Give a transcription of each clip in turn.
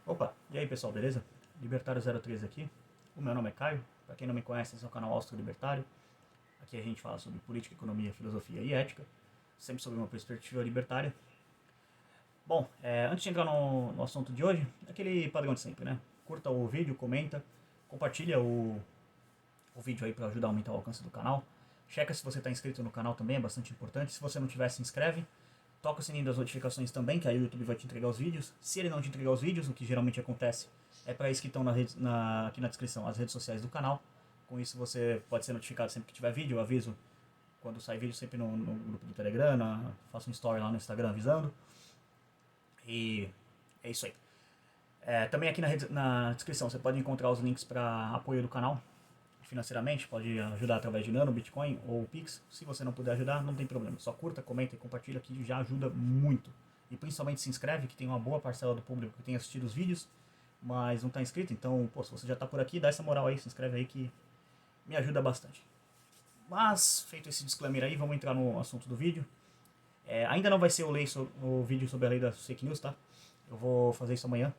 Opa, e aí pessoal, beleza? Libertário 03 aqui. O meu nome é Caio. Para quem não me conhece, esse é o canal Austro Libertário. Aqui a gente fala sobre política, economia, filosofia e ética, sempre sob uma perspectiva libertária. Bom, antes de entrar no assunto de hoje, aquele padrão de sempre, né? Curta o vídeo, comenta, compartilha o vídeo aí para ajudar a aumentar o alcance do canal. Checa se você está inscrito no canal também, é bastante importante. Se você não tiver, se inscreve. Toca o sininho das notificações também, que aí o YouTube vai te entregar os vídeos. Se ele não te entregar os vídeos, o que geralmente acontece, é para isso que estão aqui na descrição as redes sociais do canal. Com isso você pode ser notificado sempre que tiver vídeo. Eu aviso quando sai vídeo sempre no grupo do Telegram, faço um story lá no Instagram avisando. E é isso aí. Também aqui na descrição você pode encontrar os links para apoio do canal financeiramente, pode ajudar através de Nano, Bitcoin ou Pix. Se você não puder ajudar, não tem problema. Só curta, comenta e compartilha que já ajuda muito. E principalmente se inscreve, que tem uma boa parcela do público que tem assistido os vídeos, mas não está inscrito. Então, pô, se você já está por aqui, dá essa moral aí, se inscreve aí que me ajuda bastante. Mas, feito esse disclaimer aí, vamos entrar no assunto do vídeo. Ainda não vai ser o vídeo sobre a lei das fake news, tá? Eu vou fazer isso amanhã.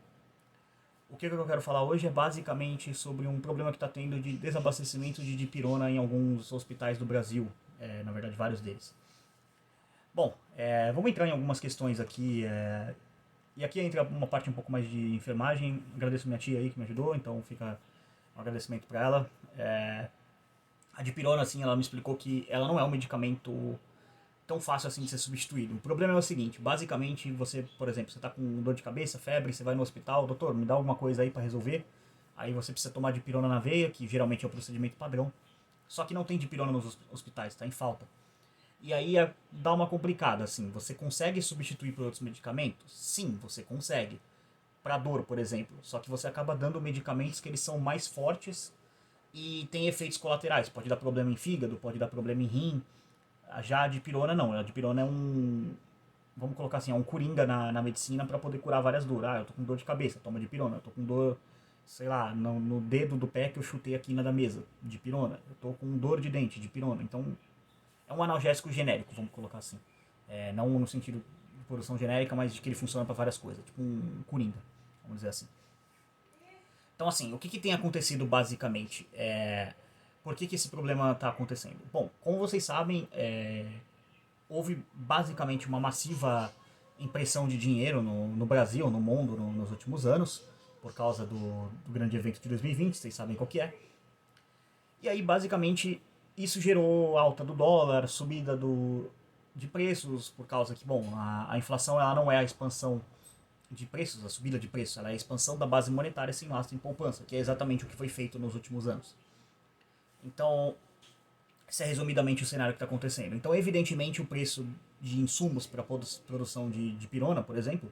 O que eu quero falar hoje é basicamente sobre um problema que está tendo de desabastecimento de dipirona em alguns hospitais do Brasil, na verdade vários deles. Bom, vamos entrar em algumas questões aqui, e aqui entra uma parte um pouco mais de enfermagem. Agradeço minha tia aí que me ajudou, então fica um agradecimento para ela. A dipirona, assim, ela me explicou que ela não é um medicamento tão fácil assim de ser substituído. O problema é o seguinte, basicamente você, por exemplo, você está com dor de cabeça, febre, você vai no hospital, doutor, me dá alguma coisa aí para resolver. Aí você precisa tomar dipirona na veia, que geralmente é o procedimento padrão. Só que não tem dipirona nos hospitais, está em falta. E aí dá uma complicada, assim, você consegue substituir por outros medicamentos? Sim, você consegue. Para dor, por exemplo. Só que você acaba dando medicamentos que eles são mais fortes e tem efeitos colaterais. Pode dar problema em fígado, pode dar problema em rim. Já a dipirona não, a dipirona é vamos colocar assim, é um coringa na medicina para poder curar várias dores. Ah, eu tô com dor de cabeça, toma dipirona. Eu tô com dor, sei lá, no dedo do pé que eu chutei aqui na da mesa, dipirona. Eu tô com dor de dente, dipirona. Então, é um analgésico genérico, vamos colocar assim. Não no sentido de produção genérica, mas de que ele funciona para várias coisas, tipo um coringa, vamos dizer assim. Então, assim, o que tem acontecido basicamente? Por que esse problema está acontecendo? Bom, como vocês sabem, houve basicamente uma massiva impressão de dinheiro no Brasil, no mundo, nos últimos anos, por causa do grande evento de 2020, vocês sabem qual que é. E aí, basicamente, isso gerou alta do dólar, subida de preços, por causa que, bom, a inflação ela não é a expansão de preços, a subida de preços, ela é a expansão da base monetária sem lastro em poupança, que é exatamente o que foi feito nos últimos anos. Então, esse é resumidamente o cenário que está acontecendo. Então, evidentemente, o preço de insumos para a produção de pirona, por exemplo,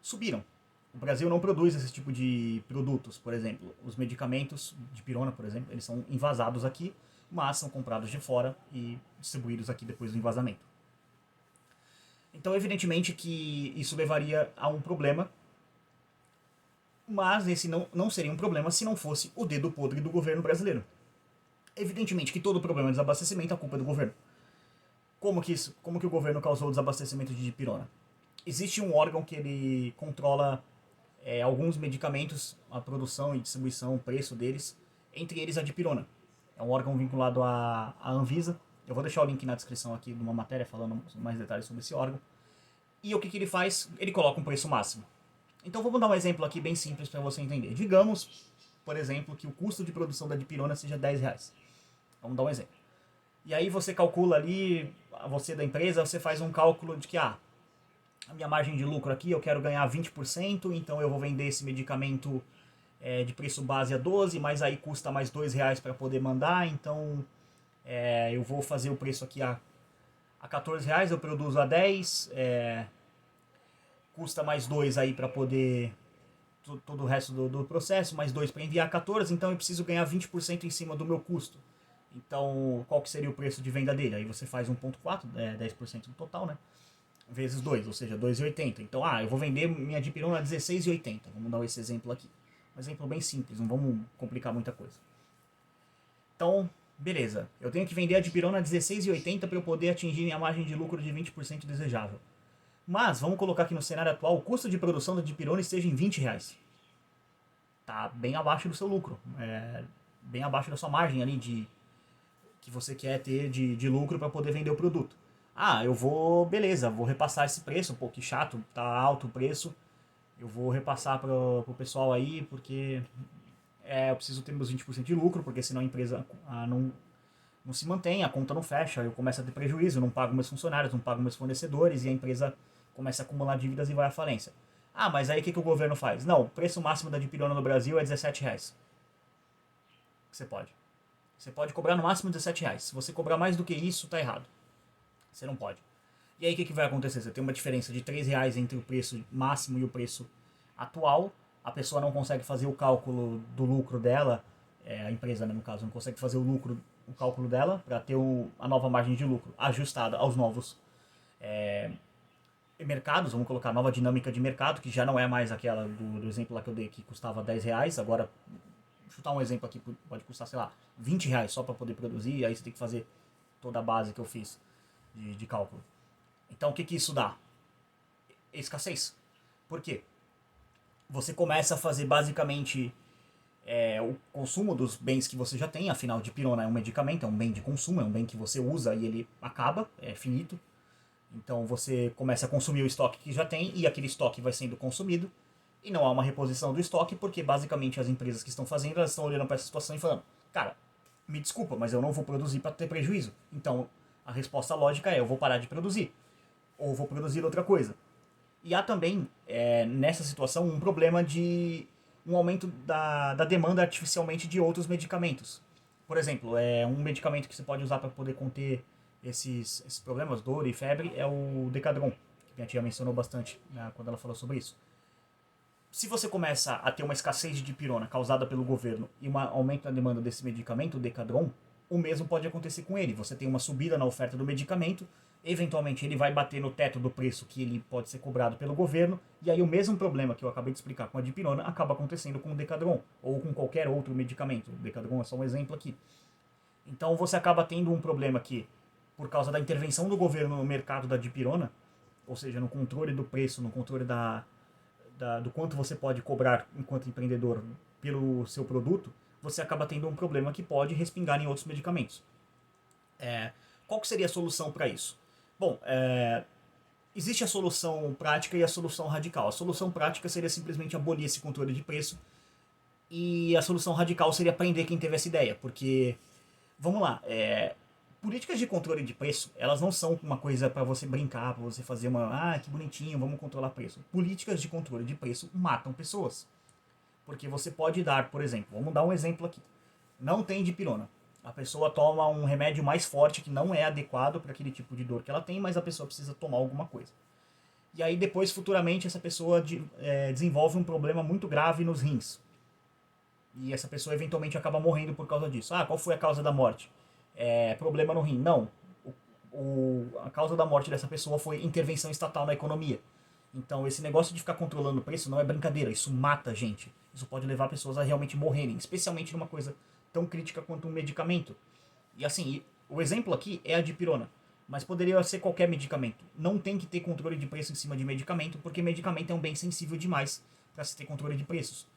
subiram. O Brasil não produz esse tipo de produtos, por exemplo. Os medicamentos de pirona, por exemplo, eles são envasados aqui, mas são comprados de fora e distribuídos aqui depois do envasamento. Então, evidentemente que isso levaria a um problema, mas esse não seria um problema se não fosse o dedo podre do governo brasileiro. Evidentemente que todo o problema de desabastecimento é culpa do governo. Como que o governo causou o desabastecimento de dipirona? Existe um órgão que ele controla alguns medicamentos, a produção e distribuição, o preço deles, entre eles a dipirona. É um órgão vinculado à Anvisa. Eu vou deixar o link na descrição aqui de uma matéria falando mais detalhes sobre esse órgão. E o que ele faz? Ele coloca um preço máximo. Então vamos dar um exemplo aqui bem simples para você entender. Digamos, por exemplo, que o custo de produção da dipirona seja R$10. Vamos dar um exemplo. E aí você calcula ali, você da empresa, você faz um cálculo de que a minha margem de lucro aqui eu quero ganhar 20%, então eu vou vender esse medicamento de preço base a 12, mas aí custa mais R$2 para poder mandar, então eu vou fazer o preço aqui a R$14, eu produzo a 10, custa mais 2 aí para poder todo o resto do processo, mais 2 para enviar 14, então eu preciso ganhar 20% em cima do meu custo. Então, qual que seria o preço de venda dele? Aí você faz 1,4, 10% do total, né? Vezes 2, ou seja, 2,80. Então, eu vou vender minha dipirona a 16,80. Vamos dar esse exemplo aqui. Um exemplo bem simples, não vamos complicar muita coisa. Então, beleza. Eu tenho que vender a dipirona a 16,80 para eu poder atingir minha margem de lucro de 20% desejável. Mas, vamos colocar aqui no cenário atual, o custo de produção da dipirona esteja em R$20. tá bem abaixo do seu lucro, bem abaixo da sua margem ali que você quer ter de lucro para poder vender o produto. Ah, beleza, vou repassar esse preço, pô, que chato, tá alto o preço, eu vou repassar pro pessoal aí, porque eu preciso ter meus 20% de lucro, porque senão a empresa não se mantém, a conta não fecha, eu começo a ter prejuízo, não pago meus funcionários, não pago meus fornecedores, e a empresa começa a acumular dívidas e vai à falência. Ah, mas aí o que o governo faz? Não, o preço máximo da dipirona no Brasil é R$17. Você pode. Você pode cobrar no máximo R$17. Se você cobrar mais do que isso, tá errado. Você não pode. E aí o que vai acontecer? Você tem uma diferença de R$3 entre o preço máximo e o preço atual. A pessoa não consegue fazer o cálculo do lucro dela, a empresa, né, no caso, não consegue fazer o cálculo dela para ter a nova margem de lucro ajustada aos novos mercados, vamos colocar nova dinâmica de mercado, que já não é mais aquela do exemplo lá que eu dei que custava R$10, agora, vou chutar um exemplo aqui, pode custar, sei lá, R$20 só para poder produzir, e aí você tem que fazer toda a base que eu fiz de cálculo. Então o que isso dá? Escassez. Por quê? Você começa a fazer basicamente o consumo dos bens que você já tem, afinal, dipirona é um medicamento, é um bem de consumo, é um bem que você usa e ele acaba, é finito. Então você começa a consumir o estoque que já tem e aquele estoque vai sendo consumido e não há uma reposição do estoque porque basicamente as empresas que estão fazendo, elas estão olhando para essa situação e falando, cara, me desculpa, mas eu não vou produzir para ter prejuízo. Então a resposta lógica é eu vou parar de produzir ou vou produzir outra coisa. E há também, nessa situação, um problema de um aumento da demanda artificialmente de outros medicamentos. Por exemplo, um medicamento que você pode usar para poder conter esses problemas, dor e febre, é o Decadron, que minha tia mencionou bastante, né, quando ela falou sobre isso. Se você começa a ter uma escassez de dipirona causada pelo governo e um aumento na demanda desse medicamento, o Decadron, o mesmo pode acontecer com ele. Você tem uma subida na oferta do medicamento, eventualmente ele vai bater no teto do preço que ele pode ser cobrado pelo governo, e aí o mesmo problema que eu acabei de explicar com a dipirona acaba acontecendo com o Decadron, ou com qualquer outro medicamento. O Decadron é só um exemplo aqui. Então você acaba tendo um problema que, por causa da intervenção do governo no mercado da dipirona, ou seja, no controle do preço, no controle do quanto você pode cobrar enquanto empreendedor pelo seu produto, você acaba tendo um problema que pode respingar em outros medicamentos. Qual que seria a solução para isso? Bom, existe a solução prática e a solução radical. A solução prática seria simplesmente abolir esse controle de preço e a solução radical seria prender quem teve essa ideia, porque, vamos lá, políticas de controle de preço, elas não são uma coisa para você brincar, para você fazer que bonitinho, vamos controlar preço. Políticas de controle de preço matam pessoas. Porque você pode dar, por exemplo, vamos dar um exemplo aqui. Não tem dipirona. A pessoa toma um remédio mais forte que não é adequado para aquele tipo de dor que ela tem, mas a pessoa precisa tomar alguma coisa. E aí depois, futuramente, essa pessoa desenvolve um problema muito grave nos rins. E essa pessoa eventualmente acaba morrendo por causa disso. Qual foi a causa da morte? Problema no rim. Não. A causa da morte dessa pessoa foi intervenção estatal na economia. Então esse negócio de ficar controlando o preço não é brincadeira, isso mata gente. Isso pode levar pessoas a realmente morrerem, especialmente numa coisa tão crítica quanto um medicamento. E assim, o exemplo aqui é a dipirona, mas poderia ser qualquer medicamento. Não tem que ter controle de preço em cima de medicamento, porque medicamento é um bem sensível demais para se ter controle de preços.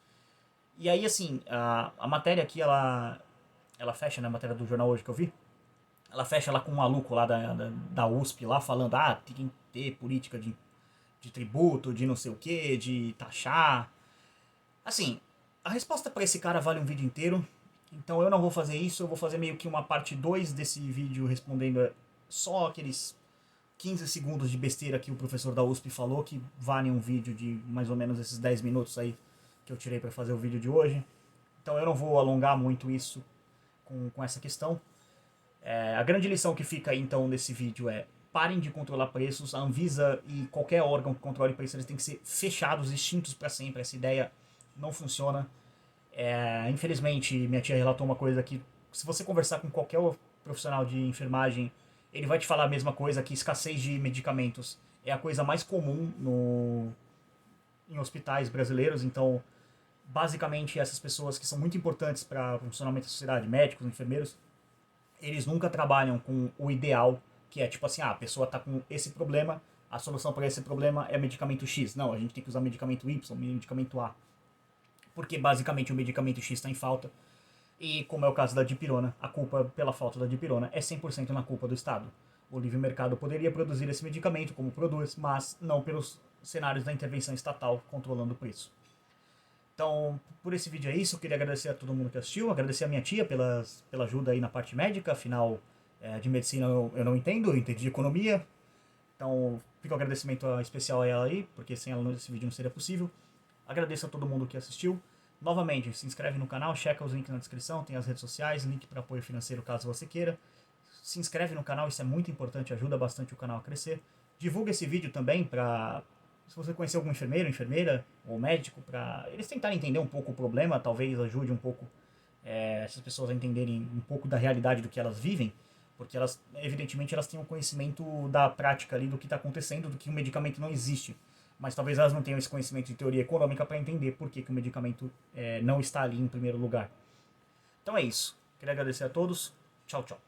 E aí assim, a matéria aqui, ela fecha, na matéria do jornal hoje que eu vi, ela fecha lá com um maluco lá da USP lá falando, tem que ter política de tributo, de não sei o que, de taxar. Assim, a resposta para esse cara vale um vídeo inteiro, então eu não vou fazer isso, eu vou fazer meio que uma parte 2 desse vídeo respondendo só aqueles 15 segundos de besteira que o professor da USP falou, que vale um vídeo de mais ou menos esses 10 minutos aí que eu tirei para fazer o vídeo de hoje. Então eu não vou alongar muito isso com essa questão. A grande lição que fica aí, então, nesse vídeo é: parem de controlar preços. A Anvisa e qualquer órgão que controle preços, eles têm que ser fechados, extintos para sempre. Essa ideia não funciona. Infelizmente, minha tia relatou uma coisa que, se você conversar com qualquer profissional de enfermagem, ele vai te falar a mesma coisa, que escassez de medicamentos é a coisa mais comum em hospitais brasileiros. Então, basicamente, essas pessoas que são muito importantes para o funcionamento da sociedade, médicos, enfermeiros, eles nunca trabalham com o ideal, que é tipo assim, a pessoa está com esse problema, a solução para esse problema é medicamento X. Não, a gente tem que usar medicamento Y, medicamento A. porque basicamente o medicamento X está em falta. E como é o caso da dipirona, a culpa pela falta da dipirona é 100% na culpa do Estado. O livre mercado poderia produzir esse medicamento como produz, mas não pelos cenários da intervenção estatal controlando o preço. Então, por esse vídeo é isso. Eu queria agradecer a todo mundo que assistiu, agradecer a minha tia pela ajuda aí na parte médica, afinal, de medicina eu não entendo, eu entendi de economia. Então, fica um agradecimento especial a ela aí, porque sem ela esse vídeo não seria possível. Agradeço a todo mundo que assistiu. Novamente, se inscreve no canal, checa os links na descrição, tem as redes sociais, link para apoio financeiro caso você queira. Se inscreve no canal, isso é muito importante, ajuda bastante o canal a crescer. Divulga esse vídeo também para, se você conhecer algum enfermeiro, enfermeira ou médico, para eles tentarem entender um pouco o problema, talvez ajude um pouco essas pessoas a entenderem um pouco da realidade do que elas vivem, porque elas, evidentemente, elas têm um conhecimento da prática ali, do que está acontecendo, do que o medicamento não existe. Mas talvez elas não tenham esse conhecimento de teoria econômica para entender por que o medicamento não está ali em primeiro lugar. Então é isso. Queria agradecer a todos. Tchau, tchau.